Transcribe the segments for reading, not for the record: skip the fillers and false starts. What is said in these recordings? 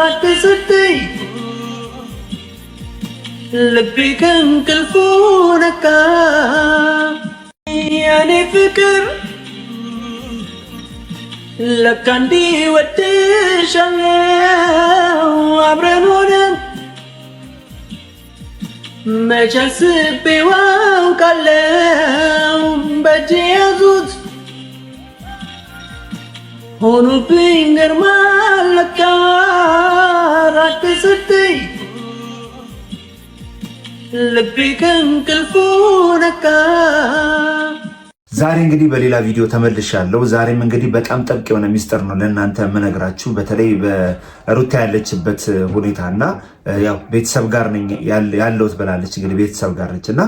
ራቅ ስትይ ልቤ ከእንቅልፉ ነቃ የኔ ፍቅር ለካ እንዲህ ወድሻለው አብረን ሆነን መች አስቤው አውቃለው በእጄ ያዙት ሆኖብኝ ግርማ ለካ ራቅ ስትይ ልቤ ከእንቅልፉ ነቃ። ዛሬ እንግዲህ በሌላ ቪዲዮ ተመልሻለሁ። ዛሬም እንግዲህ በጣም ጥብቅ የሆነ ሚስጥር ነው ለእናንተ የምነግራችሁ። በተለይ በሩታ ያለችበት ሁኔታና ያው ቤተሰብ ጋር ነኝ ያለሁት ብላለች። እንግዲህ ቤተሰብ ጋር ነች እና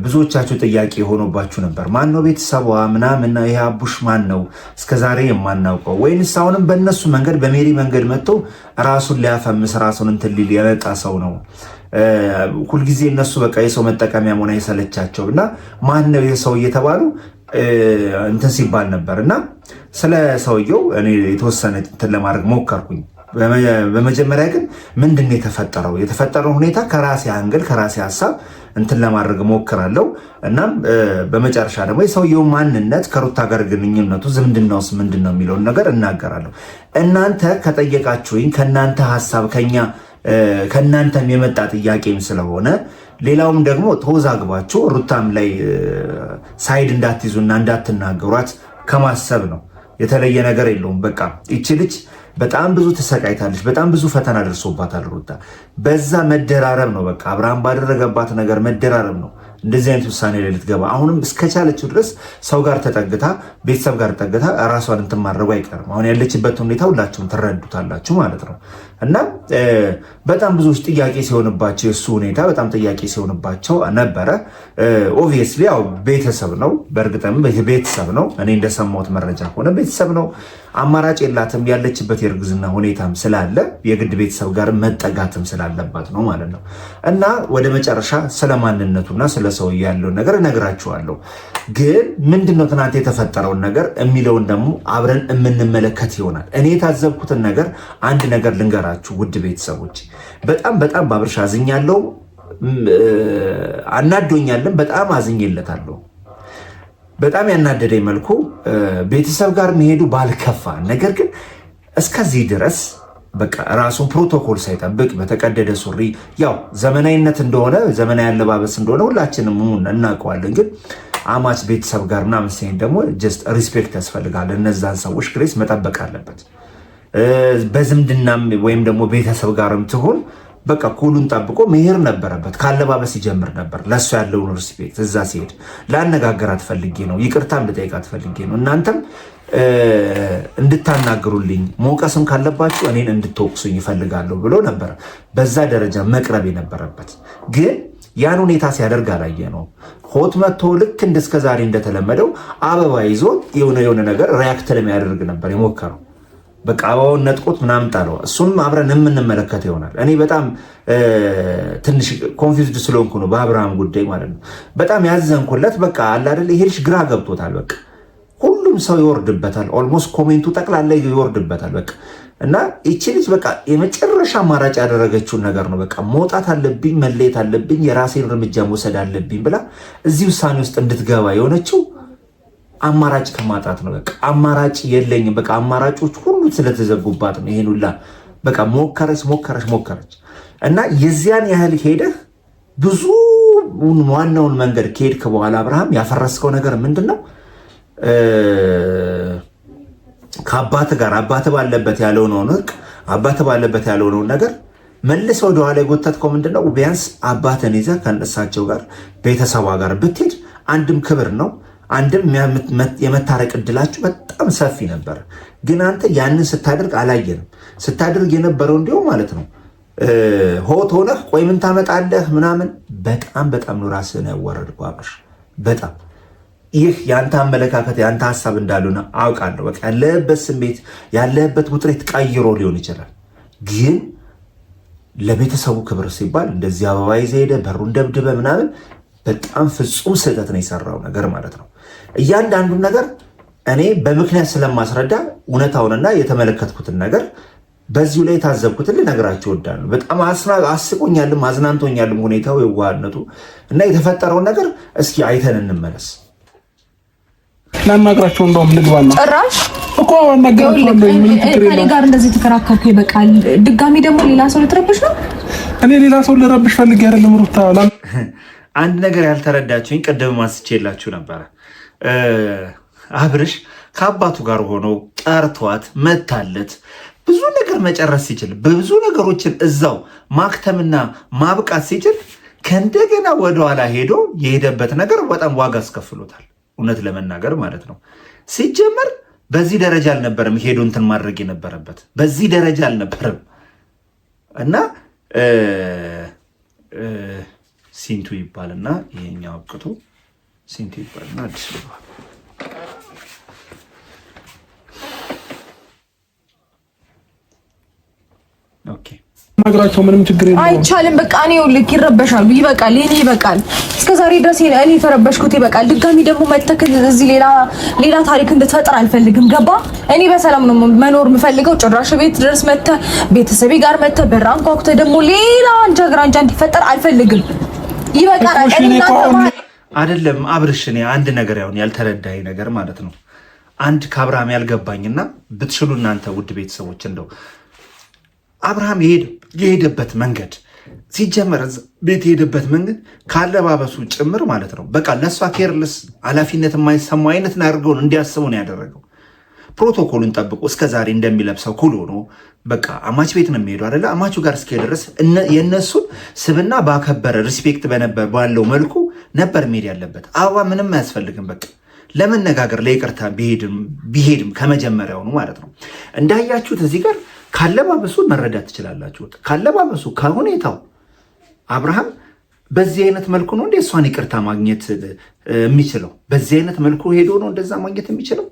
ብዙዎቻችሁ ጥያቄ ሆኖባችሁ ነበር። ማን ነው ቤተሰቧ ምናምን፣ ይሄ አቡሽ ማን ነው እስከዛሬ የማናውቀው? ወይንስ አሁንም በእነሱ መንገድ በሜሪ መንገድ መጥቶ ራሱን ሊያፈምስ ራሱን እንትን ሊል የመጣ ሰው ነው? ሁልጊዜ እነሱ በቃ የሰው መጠቀሚያ መሆን አይሰለቻቸው እና ማን ነው የሰው እየተባሉ እንትን ሲባል ነበር እና ስለ ሰውየው እኔ የተወሰነ እንትን ለማድረግ ሞከርኩኝ። በመጀመሪያ ግን ምንድን ነው የተፈጠረው ሁኔታ ከራሴ አንግል ከራሴ ሀሳብ እንትን ለማድረግ ሞክራለሁ። እናም በመጨረሻ ደግሞ የሰውየው ማንነት ከሩታ ጋር ግንኙነቱ ዝምድናውስ ምንድን ነው የሚለውን ነገር እናገራለሁ። እናንተ ከጠየቃችሁኝ ከእናንተ ሀሳብ ከእናንተም የመጣ ጥያቄም ስለሆነ ሌላውም ደግሞ ተወዛግባችሁ ሩታም ላይ ሳይድ እንዳትይዙና እንዳትናገሯት ከማሰብ ነው። የተለየ ነገር የለውም። በቃ ይቺ ልጅ በጣም ብዙ ተሰቃይታለች። በጣም ብዙ ፈተና ደርሶባታል ሩታ። በዛ መደራረብ ነው በቃ አብርሃም ባደረገባት ነገር መደራረብ ነው እንደዚህ አይነት ውሳኔ ላይ ልትገባ። አሁንም እስከቻለችው ድረስ ሰው ጋር ተጠግታ ቤተሰብ ጋር ተጠግታ ራሷን እንትን ማድረጉ አይቀርም። አሁን ያለችበት ሁኔታ ሁላችሁም ትረዱታላችሁ ማለት ነው። እና በጣም ብዙዎች ጥያቄ ሲሆንባቸው የእሱ ሁኔታ በጣም ጥያቄ ሲሆንባቸው ነበረ። ኦብቪየስሊ ያው ቤተሰብ ነው፣ በእርግጥም ቤተሰብ ነው። እኔ እንደሰማሁት መረጃ ከሆነ ቤተሰብ ነው። አማራጭ የላትም። ያለችበት የእርግዝና ሁኔታም ስላለ የግድ ቤተሰብ ጋር መጠጋትም ስላለባት ነው ማለት ነው። እና ወደ መጨረሻ ስለማንነቱና ስለ ሰው ያለውን ነገር እነግራችኋለሁ። ግን ምንድነው ትናንት የተፈጠረውን ነገር የሚለውን ደግሞ አብረን የምንመለከት ይሆናል። እኔ የታዘብኩትን ነገር አንድ ነገር ልንገራችሁ ውድ ቤተሰቦች። በጣም በአብርሽ አዝኛለሁ፣ አናዶኛለን፣ በጣም አዝኜለታለሁ። በጣም ያናደደኝ መልኩ ቤተሰብ ጋር መሄዱ ባልከፋ፣ ነገር ግን እስከዚህ ድረስ በቃ ራሱን ፕሮቶኮል ሳይጠብቅ በተቀደደ ሱሪ፣ ያው ዘመናዊነት እንደሆነ ዘመናዊ አለባበስ እንደሆነ ሁላችንም እናውቀዋለን። ግን አማች ቤተሰብ ጋር ምናምን ሲሄድ ደግሞ ጀስት ሪስፔክት ያስፈልጋል። እነዛን ሰዎች ግሬስ መጠበቅ አለበት። በዝምድናም ወይም ደግሞ ቤተሰብ ጋርም ትሆን በቃ ኩሉን ጠብቆ መሄድ ነበረበት። ካለባበስ ይጀምር ነበር። ለእሱ ያለውን ሪስፔክት እዛ ሲሄድ ላነጋገራት ፈልጌ ነው፣ ይቅርታ እንድጠይቃት ፈልጌ ነው፣ እናንተም እንድታናግሩልኝ መውቀስም ካለባችሁ እኔን እንድትወቅሱኝ ይፈልጋለሁ ብሎ ነበር በዛ ደረጃ መቅረብ የነበረበት። ግን ያን ሁኔታ ሲያደርግ አላየ ነው። ሆት መጥቶ ልክ እንደስከዛሬ እንደተለመደው አበባ ይዞ የሆነ ነገር ሪያክት ለሚያደርግ ነበር የሞከረው። በቃ አበባውን ነጥቆት ምናምን ጣለው። እሱም አብረን የምንመለከት ይሆናል። እኔ በጣም ትንሽ ኮንፊውዝድ ስለሆንኩ ነው በአብርሃም ጉዳይ ማለት ነው። በጣም ያዘንኩለት በቃ አለ አይደል፣ ይሄ ልጅ ግራ ገብቶታል። በቃ ሁሉም ሰው ይወርድበታል። ኦልሞስት ኮሜንቱ ጠቅላላ ይወርድበታል። በቃ እና ይቺ ልጅ በቃ የመጨረሻ አማራጭ ያደረገችውን ነገር ነው። በቃ መውጣት አለብኝ፣ መለየት አለብኝ፣ የራሴን እርምጃ መውሰድ አለብኝ ብላ እዚህ ውሳኔ ውስጥ እንድትገባ የሆነችው አማራጭ ከማጣት ነው። በቃ አማራጭ የለኝም፣ በቃ አማራጮች ሁሉ ስለተዘጉባት ነው። ይሄን ሁላ በቃ ሞከረች እና የዚያን ያህል ሄደህ ብዙ ዋናውን መንገድ ከሄድክ በኋላ አብርሃም ያፈረስከው ነገር ምንድን ነው? ከአባት ጋር አባት ባለበት ያለውን እርቅ አባት ባለበት ያለውን ነገር መልሰ ወደ ኋላ የጎተትከው ምንድን ነው? ቢያንስ አባትን ይዘህ ከእነሳቸው ጋር ቤተሰቧ ጋር ብትሄድ አንድም ክብር ነው፣ አንድም የመታረቅ እድላችሁ በጣም ሰፊ ነበር። ግን አንተ ያንን ስታደርግ አላየንም። ስታደርግ የነበረው እንዲሁም ማለት ነው ሆት ሆነህ ቆይ ምን ታመጣለህ ምናምን። በጣም ነው ራስህን ያዋረድከው አብርሽ። በጣም ይህ የአንተ አመለካከት የአንተ ሀሳብ እንዳልሆነ አውቃለሁ። በቃ ያለህበት ስሜት ያለህበት ውጥረት ቀይሮ ሊሆን ይችላል። ግን ለቤተሰቡ ክብር ሲባል እንደዚህ አበባ ይዘህ ሄደህ በሩን ደብድበህ ምናምን በጣም ፍጹም ስህተት ነው የሰራው ነገር ማለት ነው። እያንዳንዱን ነገር እኔ በምክንያት ስለማስረዳ እውነታውንና የተመለከትኩትን ነገር በዚሁ ላይ ታዘብኩት ልነግራችሁ እወዳለሁ። በጣም አስቆኛልም አዝናንቶኛልም ሁኔታው የዋህነቱ እና የተፈጠረውን ነገር እስኪ አይተን እንመለስ። ላናግራቸው እንደውም ልግባና ጭራሽ እኮ አናግራቸው ከኔ ጋር እንደዚህ ተከራከርኩ ይበቃል። ድጋሚ ደግሞ ሌላ ሰው ልትረብሽ ነው? እኔ ሌላ ሰው ልረብሽ ፈልጌ አይደለም ሩታ። አንድ ነገር ያልተረዳችሁኝ ቅድም ማስቼላችሁ ነበረ። አብርሽ ከአባቱ ጋር ሆኖ ጠርቷት መታለት ብዙ ነገር መጨረስ ሲችል በብዙ ነገሮችን እዛው ማክተምና ማብቃት ሲችል ከእንደገና ወደኋላ ሄዶ የሄደበት ነገር በጣም ዋጋ አስከፍሎታል። እውነት ለመናገር ማለት ነው። ሲጀመር በዚህ ደረጃ አልነበረም ሄዶ እንትን ማድረግ የነበረበት በዚህ ደረጃ አልነበረም። እና ሲንቱ ይባልና ይሄኛው አብቅቶ ሲንቱ ይባልና አዲስ ልባ ኦኬ ናግራቸው ምንም ችግር የለም። አይቻልም። በቃ እኔ ልክ ይረበሻሉ። ይበቃል። የኔ ይበቃል። እስከዛሬ ድረስ እኔ ተረበሽኩት ይበቃል። ድጋሚ ደግሞ መተከል እዚህ ሌላ ታሪክ እንድትፈጥር አልፈልግም። ገባ? እኔ በሰላም ነው መኖር የምፈልገው። ጭራሽ ቤት ድረስ ቤተሰቤ ጋር በራን ኳኩተ ደግሞ ሌላ አንጃ እንዲፈጠር አልፈልግም። ይበቃል። አይደለም አብርሽ፣ እኔ አንድ ነገር ያልተረዳኝ ነገር ማለት ነው። አንድ ከአብርሃም ያልገባኝና ብትችሉ እናንተ ውድ ቤተሰቦች እንደው አብርሃም የሄደበት መንገድ ሲጀመር ቤት የሄደበት መንገድ ካለባበሱ ጭምር ማለት ነው። በቃ ለእሷ ኬርልስ ኃላፊነት የማይሰማው አይነት አድርገውን እንዲያስቡ ነው ያደረገው። ፕሮቶኮሉን ጠብቆ እስከዛሬ እንደሚለብሰው ኩል ሆኖ በቃ አማች ቤት ነው የሚሄዱ አይደለ? አማቹ ጋር እስኪሄድ ድረስ የእነሱን ስብና ባከበረ ሪስፔክት ባለው መልኩ ነበር መሄድ ያለበት። አበባ ምንም አያስፈልግም። በቃ ለመነጋገር ለይቅርታ ቢሄድም ከመጀመሪያውኑ ማለት ነው። እንዳያችሁት እዚህ ጋር ካለባበሱ መረዳት ትችላላችሁ። ካለባበሱ ከሁኔታው አብርሃም በዚህ አይነት መልኩ ነው እንደ እሷን ይቅርታ ማግኘት የሚችለው? በዚህ አይነት መልኩ ሄዶ ነው እንደዛ ማግኘት የሚችለው?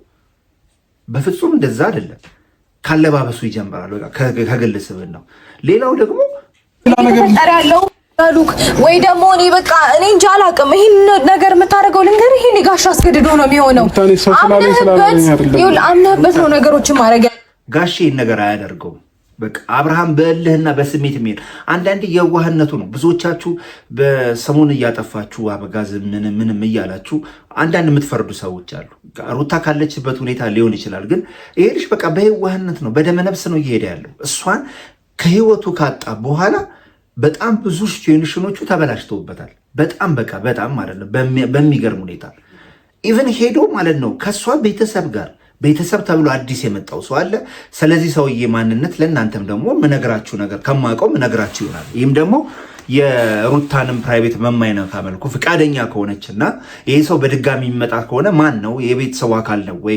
በፍጹም እንደዛ አይደለም። ካለባበሱ ይጀምራል። ከግል ስብዕና ነው። ሌላው ደግሞ ተፈጠረ ያለው ሉክ ወይ ደግሞ እኔ እንጃ አላውቅም። ይሄን ነገር የምታደርገው ልንገርህ፣ ይሄን ጋሽ አስገድዶ ነው የሚሆነው። አምነህበት ነው ነገሮችን ማድረግ። ጋሼ ይህን ነገር አያደርገውም። በቃ አብርሃም በእልህና በስሜት የሚሄድ አንዳንድ የዋህነቱ ነው። ብዙዎቻችሁ በሰሞን እያጠፋችሁ አበጋዝ ምንም እያላችሁ አንዳንድ የምትፈርዱ ሰዎች አሉ። ሩታ ካለችበት ሁኔታ ሊሆን ይችላል፣ ግን ይሄ ልጅ በቃ በየዋህነት ነው፣ በደመነፍስ ነው እየሄደ ያለው። እሷን ከህይወቱ ካጣ በኋላ በጣም ብዙ ሲቹዌሽኖቹ ተበላሽተውበታል። በጣም በጣም ማለት ነው በሚገርም ሁኔታ ኢቨን ሄዶ ማለት ነው ከእሷ ቤተሰብ ተብሎ አዲስ የመጣው ሰው አለ። ስለዚህ ሰውዬ ማንነት ለእናንተም ደግሞ ምነግራችሁ ነገር ከማውቀው ምነግራችሁ ይሆናል። ይህም ደግሞ የሩታንም ፕራይቬት በማይነካ መልኩ ፍቃደኛ ከሆነችና ይህ ሰው በድጋሚ የሚመጣ ከሆነ ማን ነው የቤተሰቡ አካል ነው ወይ?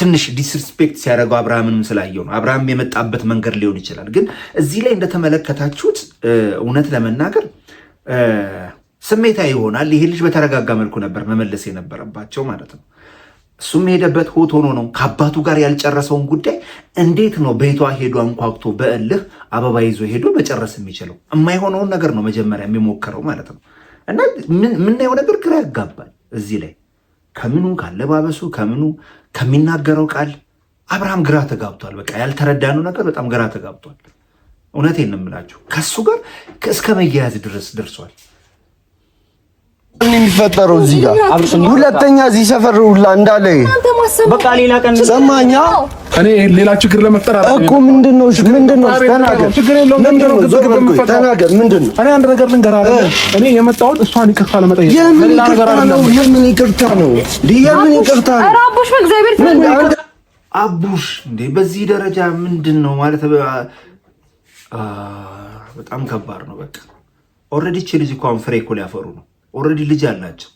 ትንሽ ዲስሪስፔክት ሲያደርገው አብርሃምንም ስላየው ነው። አብርሃም የመጣበት መንገድ ሊሆን ይችላል። ግን እዚህ ላይ እንደተመለከታችሁት እውነት ለመናገር ስሜታዊ ይሆናል። ይሄ ልጅ በተረጋጋ መልኩ ነበር መመለስ የነበረባቸው ማለት ነው። እሱም የሄደበት ሆት ሆኖ ነው። ከአባቱ ጋር ያልጨረሰውን ጉዳይ እንዴት ነው ቤቷ ሄዶ አንኳኩቶ በእልህ አበባ ይዞ ሄዶ መጨረስ የሚችለው? የማይሆነውን ነገር ነው መጀመሪያ የሚሞክረው ማለት ነው። እና የምናየው ነገር ግራ ያጋባል። እዚህ ላይ ከምኑ ካለባበሱ ከምኑ ከሚናገረው ቃል አብርሃም ግራ ተጋብቷል። በቃ ያልተረዳነው ነገር በጣም ግራ ተጋብቷል። እውነቴን ነው የምላችሁ። ከእሱ ጋር እስከ መያያዝ ድረስ ደርሷል። የሚፈጠረው እዚህ ጋር ሁለተኛ እዚህ ሰፈር ሁላ እንዳለ በቃ ሌላ ቀን ሰማኛ። እኔ ሌላ ችግር ለመፍጠር እኮ ምንድነው ተናገር። ችግር የለውም። ተናገር ምንድነው? እኔ አንድ ነገር ልንገርህ። እኔ የመጣሁት እሷን ይቅርታ ለመጠየቅ። የምን ይቅርታ ነው? የምን ይቅርታ ነው? አቡሽ በእግዚአብሔር አቡሽ እንዴ! በዚህ ደረጃ ምንድነው ማለት? በጣም ከባድ ነው። በቃ ኦልሬዲ እቺ ልጅ እኮ ፍሬ እኮ ሊያፈሩ ነው። ኦልሬዲ ልጅ አላቸው።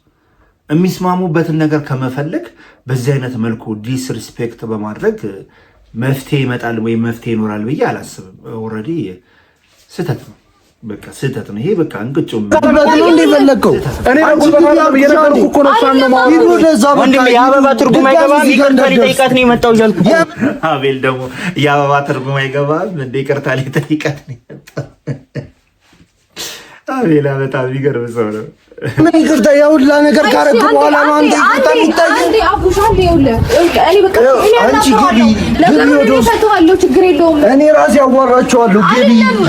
የሚስማሙበትን ነገር ከመፈለግ በዚህ አይነት መልኩ ዲስሪስፔክት በማድረግ መፍትሄ ይመጣል ወይም መፍትሄ ይኖራል ብዬ አላስብም። ኦልሬዲ ስህተት ነው። በቃ ስህተት ነው። ይሄ በቃ እንቅጩም የአበባ ትርጉም አይገባም። ይቅርታ ሊጠይቃት ነው የመጣው እያልኩ አቤል ደግሞ የአበባ ትርጉም አይገባም እንደ ይቅርታ ሊጠይቃት ነው የመጣው። አቤላ በጣም የሚገርም ሰው ነው። ምን ይቅርታ ያውላ ነገር ካረኩ በኋላ ነው አንተ ይቅርታ የምትጠይቀው? አንዴ አቡሽ አንዴ ይኸውልህ እኔ በቃ አንቺ ግቢ እፈታዋለሁ፣ ችግር የለውም። እኔ ራሴ አዋራቸዋለሁ።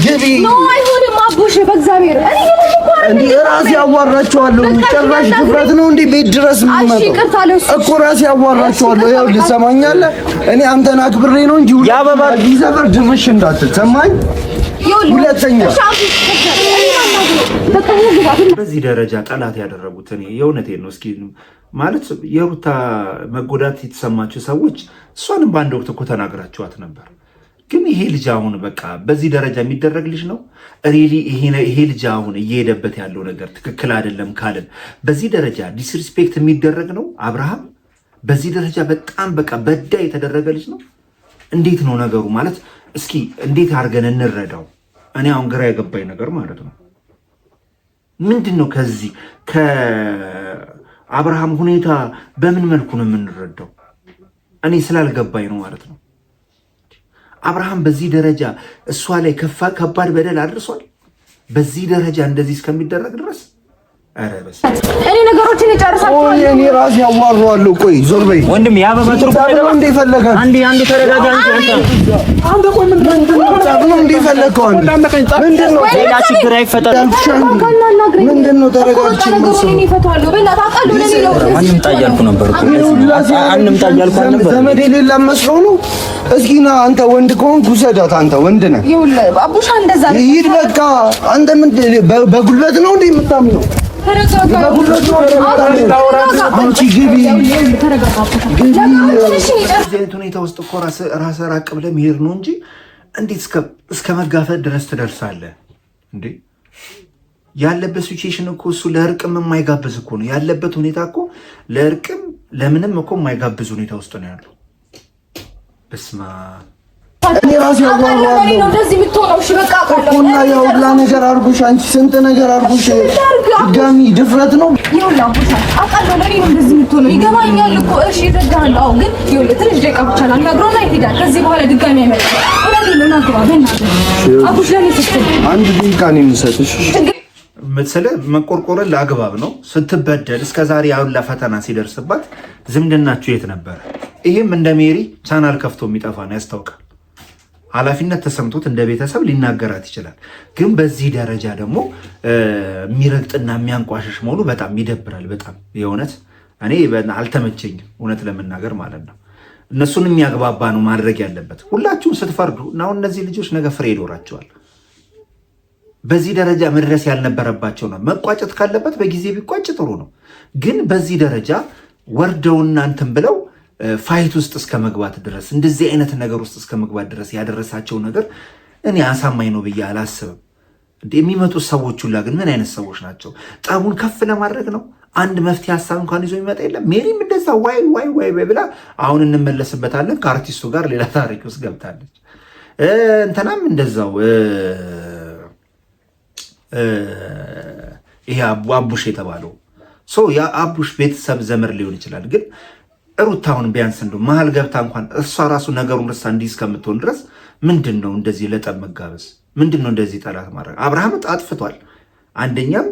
ግቢ ነው አይሆንም አቡሽ በእግዚአብሔር እኔ ራሴ አዋራቸዋለሁ። ጭራሽ ድፍረት ነው እንዴ ቤት ድረስ የምመጣው እኮ ራሴ አዋራቸዋለሁ። ያው ልሰማኛለህ፣ እኔ አንተን አክብሬ ነው እንጂ ያበባ ይዘበር ድርሽ እንዳትል ሰማኝ። ሁለተኛ በዚህ ደረጃ ጠላት ያደረጉት እኔ የእውነቴን ነው። እስኪ ማለት የሩታ መጎዳት የተሰማችሁ ሰዎች እሷንም በአንድ ወቅት እኮ ተናግራችኋት ነበር። ግን ይሄ ልጅ አሁን በቃ በዚህ ደረጃ የሚደረግ ልጅ ነው ሪሊ? ይሄ ልጅ አሁን እየሄደበት ያለው ነገር ትክክል አይደለም ካልን በዚህ ደረጃ ዲስሪስፔክት የሚደረግ ነው አብርሃም? በዚህ ደረጃ በጣም በቃ በዳ የተደረገ ልጅ ነው? እንዴት ነው ነገሩ? ማለት እስኪ እንዴት አድርገን እንረዳው? እኔ አሁን ግራ የገባኝ ነገር ማለት ነው ምንድን ነው ከዚህ ከአብርሃም ሁኔታ በምን መልኩ ነው የምንረዳው? እኔ ስላልገባኝ ነው ማለት ነው። አብርሃም በዚህ ደረጃ እሷ ላይ ከባድ በደል አድርሷል። በዚህ ደረጃ እንደዚህ እስከሚደረግ ድረስ እኔ ነገሮችን እጨርሳለሁ። እኔ ራሴ አዋራዋለሁ። ቆይ ዞር በይ ወንድም። ያ በመጥሩፍ ነው እንደ ፈለጋችሁ አንዴ ተረጋጋ። አንተ ቆይ ምንድን ነው እንደ ፈለጋችሁ? ምንድን ነው ሌላ ችግር አይፈጠርም። ምንድን ነው ተረጋግቼ ነው አንምጣ እያልኩ ነበር እኮ አንምጣ እያልኩ ነበር። ዘመድ የሌላ መስለው ነው። እስኪ ና አንተ ወንድ ከሆንክ ውሰዳት። አንተ ወንድ ነህ። ይኸውልህ አቡሻ እንደዛ ይሄድ በቃ። አንተ ምን በጉልበት ነው እንደ የምታምነው? አንቺ ግቢ ሁኔታ ውስጥ እኮ ራስ ራቅ ብለህ መሄድ ነው እንጂ እንዴት እስከ መጋፈጥ ድረስ ትደርሳለህ እንዴ? ያለበት ሲቹዌሽን እኮ እሱ ለእርቅም የማይጋብዝ እኮ ነው ያለበት ሁኔታ እኮ ለእርቅም ለምንም እኮ የማይጋብዝ ሁኔታ ውስጥ ነው ያለው። በስማ እኔ ራሴ አዋራዋለሁ ነው እንደዚህ የምትሆነው። እሺ በቃ እና ያው ሁላ ነገር አድርጎሽ አንቺ ስንት ነገር አድርጎሽ ድጋሚ ድፍረት ነው። ይኸውልህ አቡሻ አውቃለሁ ለኔ ነው እንደዚህ የምትሆነው ይገባኛል እኮ እሺ እረዳሃለሁ። አዎ ግን ይኸውልህ ትንሽ ደቂቃ ብቻ ላናግረውና ይሄዳል። ከዚህ በኋላ ድጋሚ አይመጣም። ወላሂ ልናግረው በእናትህ አቡሽ ለኔ ስትል አንድ ደቂቃ ነው የምሰጥሽ መሰለ መቆርቆርን ለአግባብ ነው። ስትበደል እስከዛሬ ያውላ ፈተና ሲደርስባት ዝምድናችሁ የት ነበር? ይሄም እንደ ሜሪ ቻናል ከፍቶ የሚጠፋ ነው ያስታውቃል። ኃላፊነት ተሰምቶት እንደ ቤተሰብ ሊናገራት ይችላል። ግን በዚህ ደረጃ ደግሞ የሚረግጥና የሚያንቋሸሽ መሆኑ በጣም ይደብራል። በጣም የእውነት እኔ አልተመቸኝም፣ እውነት ለመናገር ማለት ነው። እነሱን የሚያግባባ ነው ማድረግ ያለበት። ሁላችሁም ስትፈርዱ እና አሁን እነዚህ ልጆች ነገ ፍሬ ይኖራቸዋል። በዚህ ደረጃ መድረስ ያልነበረባቸው ነው። መቋጨት ካለበት በጊዜ ቢቋጭ ጥሩ ነው። ግን በዚህ ደረጃ ወርደውና እንትን ብለው ፋይት ውስጥ እስከ መግባት ድረስ እንደዚህ አይነት ነገር ውስጥ እስከ መግባት ድረስ ያደረሳቸው ነገር እኔ አሳማኝ ነው ብዬ አላስብም። የሚመጡት ሰዎች ሁላ ግን ምን አይነት ሰዎች ናቸው? ጠቡን ከፍ ለማድረግ ነው። አንድ መፍትሄ ሀሳብ እንኳን ይዞ የሚመጣ የለም። ሜሪም እንደዛ ዋይ ዋይ ዋይ ብላ አሁን እንመለስበታለን ከአርቲስቱ ጋር ሌላ ታሪክ ውስጥ ገብታለች። እንትናም እንደዛው ይሄ አቡሽ የተባለው የአቡሽ ቤተሰብ ዘመር ሊሆን ይችላል። ግን ሩታውን ቢያንስ እንደው መሀል ገብታ እንኳን እሷ ራሱ ነገሩን ርሳ እንዲህ እስከምትሆን ድረስ ምንድን ነው እንደዚህ ለጠብ መጋበዝ? ምንድን ነው እንደዚህ ጠላት ማድረግ? አብርሃም አጥፍቷል። አንደኛም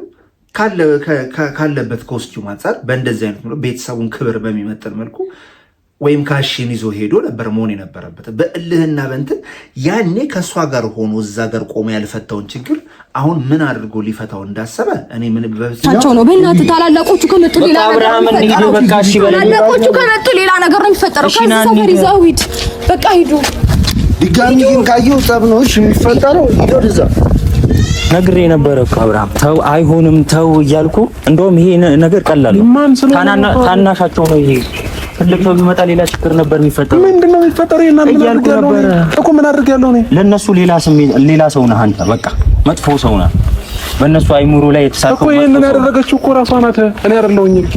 ካለበት ኮስቲዩም አንጻር በእንደዚህ አይነት ቤተሰቡን ክብር በሚመጥን መልኩ ወይም ካሽን ይዞ ሄዶ ነበር መሆን የነበረበት። በእልህና በእንትን ያኔ ከእሷ ጋር ሆኖ እዛ ጋር ቆሞ ያልፈታውን ችግር አሁን ምን አድርጎ ሊፈታው እንዳሰበ እኔ ምን በብቻቸው ነው። በእናትህ ታላላቆቹ ከመጡ ሌላ ነገር ታላላቆቹ ከመጡ ሌላ ነገር ነው የሚፈጠረው። ከዚህ ሰፈር ይዘው ሂድ፣ በቃ ሂዱ። ድጋሚ ግን ካየው ጸብ ነው እሺ የሚፈጠረው። ሂድ ወደዛ። ነግሬ ነበረ እኮ አብርሃም ተው፣ አይሆንም ተው እያልኩ እንደውም ይሄ ነገር ቀላል ነው። ታናሻቸው ነው ይሄ ትልቅ ሰው ቢመጣ ሌላ ችግር ነበር የሚፈጠረው። ምንድነው የሚፈጠረው? እያልኩ ነበር እኮ ምን አድርጌያለሁ እኔ? ለነሱ ሌላ ሰው ነህ አንተ፣ በቃ መጥፎ ሰው ነህ። በእነሱ አይሙሩ ላይ የተሳተፈው እኮ ይሄንን ያደረገችው እኮ ራሷ ናት፣ እኔ አይደለሁኝም።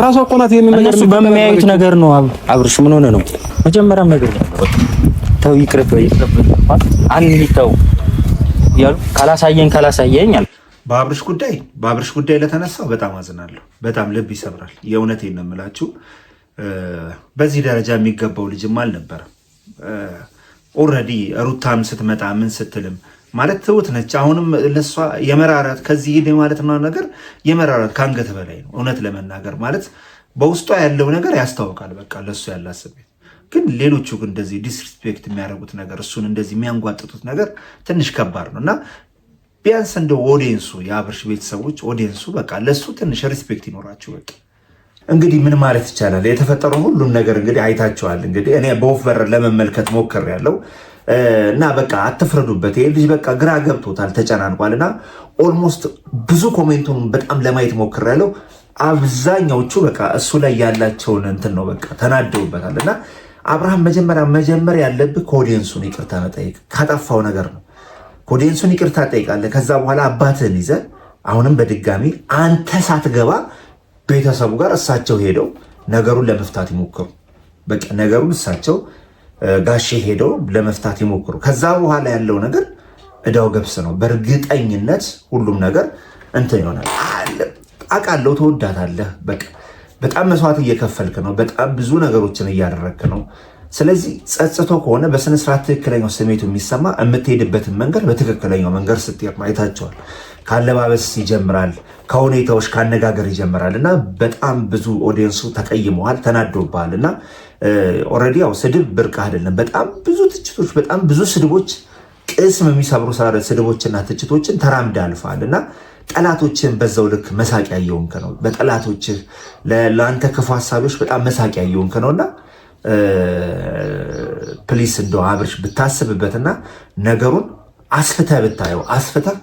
ራሷ እኮ ናት ይሄንን ነገር እነሱ በሚያዩት ነገር ነው። አብርሽ ምን ሆነ ነው? መጀመሪያም ነገር ተው፣ ይቅርብ አንተው ያሉ ካላሳየኝ አለ። በአብርሽ ጉዳይ ለተነሳው በጣም አዝናለሁ። በጣም ልብ ይሰብራል። የእውነቴን ነው የምላችሁ። በዚህ ደረጃ የሚገባው ልጅም አልነበረም። ኦልሬዲ ሩታም ስትመጣ ምን ስትልም ማለት ትሁት ነች። አሁንም ለሷ የመራራት ከዚህ ሄደ ማለት ነው ነገር የመራራት ከአንገት በላይ ነው። እውነት ለመናገር ማለት በውስጧ ያለው ነገር ያስታውቃል። በቃ ለሱ ያላት ስሜት ግን ሌሎቹ ግን እንደዚህ ዲስሪስፔክት የሚያደርጉት ነገር እሱን እንደዚህ የሚያንጓጥጡት ነገር ትንሽ ከባድ ነው እና ቢያንስ እንደ ኦዲየንሱ የአብርሽ ቤተሰቦች ኦዲየንሱ በቃ ለሱ ትንሽ ሪስፔክት ይኖራቸው። በቃ እንግዲህ ምን ማለት ይቻላል? የተፈጠረው ሁሉም ነገር እንግዲህ አይታቸዋል። እንግዲህ እኔ በወፍ በረር ለመመልከት ሞክሬያለሁ እና በቃ አትፍረዱበት። ይሄ ልጅ በቃ ግራ ገብቶታል፣ ተጨናንቋል እና ኦልሞስት ብዙ ኮሜንቱን በጣም ለማየት ሞክሬያለሁ። አብዛኛዎቹ በቃ እሱ ላይ ያላቸውን እንትን ነው በቃ ተናደውበታል እና አብርሃም መጀመሪያ ያለብህ ከኦዲየንሱን ይቅርታ መጠየቅ ካጠፋው ነገር ነው። ከኦዲየንሱን ይቅርታ ጠይቃለህ። ከዛ በኋላ አባትህን ይዘህ አሁንም በድጋሚ አንተ ሳትገባ ቤተሰቡ ጋር እሳቸው ሄደው ነገሩን ለመፍታት ይሞክሩ። በቃ ነገሩን እሳቸው ጋሼ ሄደው ለመፍታት ይሞክሩ። ከዛ በኋላ ያለው ነገር እዳው ገብስ ነው። በእርግጠኝነት ሁሉም ነገር እንትን ይሆናል። አውቃለሁ፣ ትወዳታለህ። በቃ በጣም መስዋዕት እየከፈልክ ነው። በጣም ብዙ ነገሮችን እያደረግክ ነው። ስለዚህ ጸጽቶ ከሆነ በስነስርዓት ትክክለኛው ስሜቱ የሚሰማ የምትሄድበትን መንገድ በትክክለኛው መንገድ ስትሄድ አይታቸዋል። ከአለባበስ ይጀምራል፣ ከሁኔታዎች ከአነጋገር ይጀምራል እና በጣም ብዙ ኦዲየንሱ ተቀይመዋል፣ ተናዶብሃል እና ኦልሬዲ ያው ስድብ ብርቅ አይደለም። በጣም ብዙ ትችቶች፣ በጣም ብዙ ስድቦች፣ ቅስም የሚሰብሩ ስድቦችና ትችቶችን ተራምደ አልፈሃል እና ጠላቶችን በዛው ልክ መሳቂያ እየሆንክ ነው። በጠላቶችህ ለአንተ ክፉ ሀሳቢዎች በጣም መሳቂያ እየሆንክ ነውና ፕሊስ እንደው አብርሽ ብታስብበትና ነገሩን አስፍተህ ብታየው አስፍተህ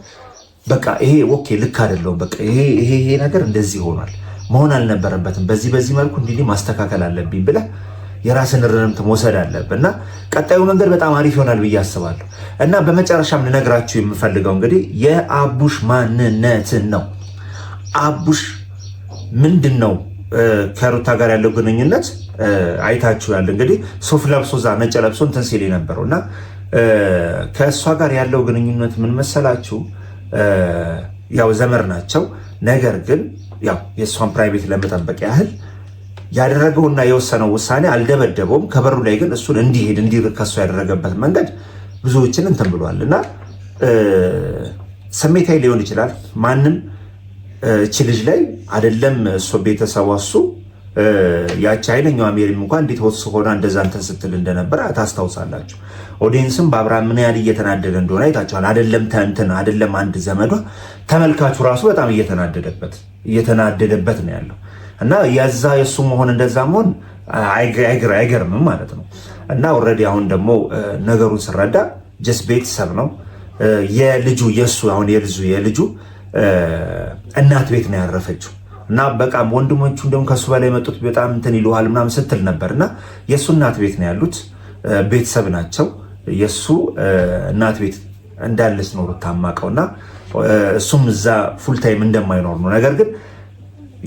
በቃ ይሄ ኦኬ ልክ አይደለውም፣ በቃ ይሄ ነገር እንደዚህ ሆኗል፣ መሆን አልነበረበትም፣ በዚህ መልኩ እንዲህ ማስተካከል አለብኝ ብለህ የራስን ርምት መውሰድ አለብህ እና ቀጣዩ መንገድ በጣም አሪፍ ይሆናል ብዬ አስባለሁ። እና በመጨረሻም ልነግራችሁ የምፈልገው እንግዲህ የአቡሽ ማንነትን ነው። አቡሽ ምንድን ነው ከሩታ ጋር ያለው ግንኙነት አይታችሁ ያለ እንግዲህ ሱፍ ለብሶ እዛ ነጭ ለብሶ እንትን ሲል የነበረው እና ከእሷ ጋር ያለው ግንኙነት ምን መሰላችሁ? ያው ዘመር ናቸው። ነገር ግን ያው የእሷን ፕራይቬት ለመጠበቅ ያህል ያደረገውና የወሰነው ውሳኔ አልደበደበውም። ከበሩ ላይ ግን እሱን እንዲሄድ እንዲርቅ ከእሷ ያደረገበት መንገድ ብዙዎችን እንትን ብሏል እና ስሜታዊ ሊሆን ይችላል። ማንም እቺ ልጅ ላይ አይደለም እሱ ቤተሰቧ እሱ ያቺ ኃይለኛው አሜሪም እንኳን እንዴት ሆና እንደዛ እንትን ስትል እንደነበረ ታስታውሳላችሁ። ኦዲየንስም በአብርሃም ምን ያህል እየተናደደ እንደሆነ አይታችኋል። አይደለም አንድ ዘመዷ ተመልካቹ ራሱ በጣም እየተናደደበት ነው ያለው እና የዛ የእሱ መሆን እንደዛ መሆን አይገርምም ማለት ነው። እና ኦልሬዲ አሁን ደግሞ ነገሩን ስረዳ ጀስ ቤተሰብ ነው የልጁ እናት ቤት ነው ያረፈችው እና በቃ ወንድሞቹ እንደውም ከሱ በላይ የመጡት በጣም እንትን ይሉሃል ምናምን ስትል ነበር እና የእሱ እናት ቤት ነው ያሉት፣ ቤተሰብ ናቸው። የእሱ እናት ቤት እንዳለች ኖሩ ታማቀው እና እሱም እዛ ፉል ታይም እንደማይኖር ነው። ነገር ግን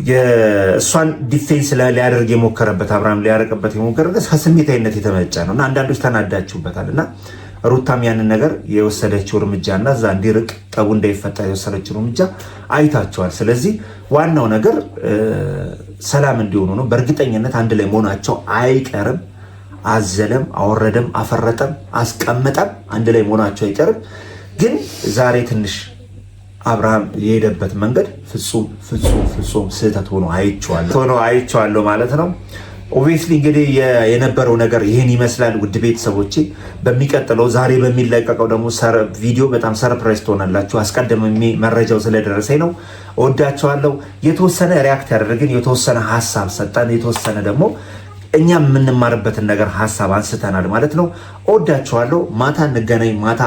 የእሷን ዲፌንስ ሊያደርግ የሞከረበት አብርሃም ሊያረቅበት የሞከረበት ከስሜታዊነት የተመነጨ ነው እና አንዳንዶች ተናዳችሁበታል እና ሩታም ያንን ነገር የወሰደችው እርምጃና እዛ እንዲርቅ ጠቡ እንዳይፈጠር የወሰደችው እርምጃ አይታቸዋል። ስለዚህ ዋናው ነገር ሰላም እንዲሆኑ ነው። በእርግጠኝነት አንድ ላይ መሆናቸው አይቀርም። አዘለም፣ አወረደም፣ አፈረጠም፣ አስቀመጠም አንድ ላይ መሆናቸው አይቀርም። ግን ዛሬ ትንሽ አብርሃም የሄደበት መንገድ ፍጹም ስህተት ሆኖ አይቼዋለሁ ማለት ነው። ኦብቪየስሊ እንግዲህ የነበረው ነገር ይህን ይመስላል። ውድ ቤተሰቦቼ በሚቀጥለው ዛሬ በሚለቀቀው ደግሞ ቪዲዮ በጣም ሰርፕራይዝ ትሆናላችሁ። አስቀድሜ መረጃው ስለደረሰኝ ነው። እወዳቸዋለሁ። የተወሰነ ሪያክት ያደረግን የተወሰነ ሀሳብ ሰጠን፣ የተወሰነ ደግሞ እኛም የምንማርበትን ነገር ሀሳብ አንስተናል ማለት ነው። እወዳቸዋለሁ። ማታ እንገናኝ። ማታ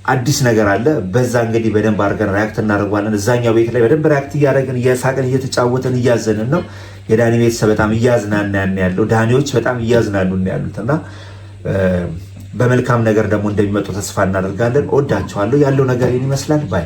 አዲስ ነገር አለ። በዛ እንግዲህ በደንብ አድርገን ሪያክት እናደርጓለን። እዛኛው ቤት ላይ በደንብ ሪያክት እያደረግን እየሳቅን እየተጫወትን እያዘንን ነው። የዳኒ ቤተሰብ በጣም እያዝናና ያለው ዳኒዎች በጣም እያዝናኑ ያሉት እና በመልካም ነገር ደግሞ እንደሚመጡ ተስፋ እናደርጋለን። እወዳቸዋለሁ። ያለው ነገር ይመስላል ባይ